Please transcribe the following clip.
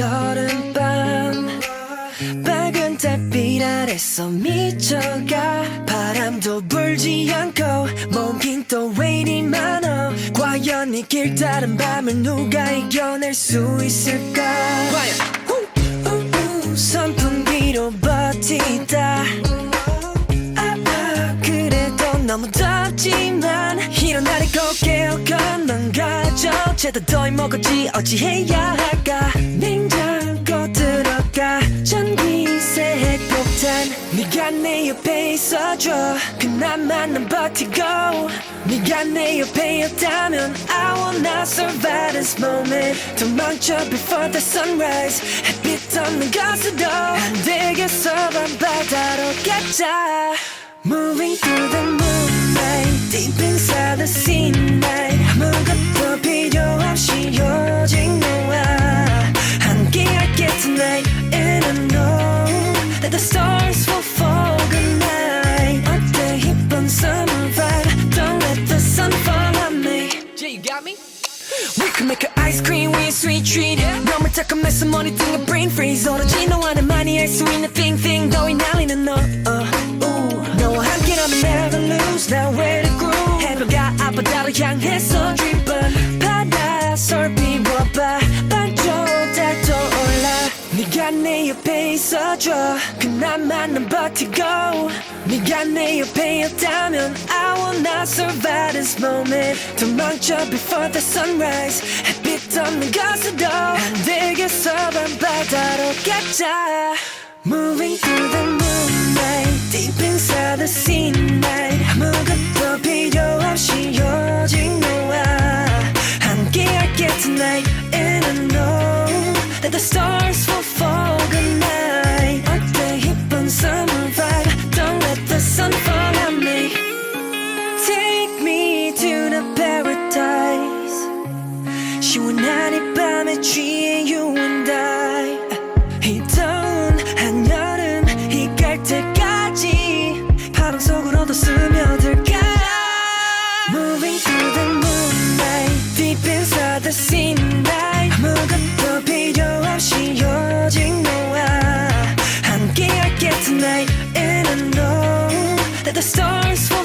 여름밤 밝은 달빛 아래서 미쳐가 바람도 불지 않고 몸긴 또 왜 이리 많아 과연 이 길 따른 밤을 누가 이겨낼 수 있을까 과연 선풍기로 버티다 그래도 너무 덥지만 이런 날이 꼭 깨어건넌 가져 제대로 더위 먹었지 어찌해야 할까 냉장고 들어가 전기세 핵폭탄 네가 내 옆에 있어줘 그나마 난 버티고 네가 내 옆에였다면 I will not survive this moment 도망쳐 before the sunrise 햇빛 없는 곳으로 안 되겠어 밤바다로 가자 Moving through the moonlight Deep inside the scene night 아무것도 필요 없이 오직 너와 함께할게 tonight And I know that the stars will fall good night 어때 이쁜 summer vibe Don't let the sun fall on me Yeah, you got me? We can make an ice cream with sweet treat 너무 따끔해서 머리 띵가 brain freeze 오로지 너와는 많이 할 수 있는 thing 더위 날리는 너 너와 함께라면 never lose Now where to groove 해변가 앞바다로 향해서 driven 바다솔 비워봐 반쪽 달도 올라 네가 내 옆에 있어줘 그나마 난 버티고 네가 내 옆에였다면 I will not survive this moment 도망쳐 before the sunrise 햇빛 없는 곳으로 안 되겠어 밤바다로 가자 Moving through the moonlight Deep inside the scene night 아무것도 필요 없이 오직 너와 함께할게 tonight And I know that the stars will fall good night 어때 이쁜 summer vibe Don't let the sun fall on me Take me to the paradise 시원한 이 밤에 취해 you and I 이 더운 한여름 이갈 때까지 바람 속으로도 스며들까 Moving through the moonlight Deep inside the scene night 아무것도 필요 없이 오직 너와 함께할게 tonight And I know that the stars will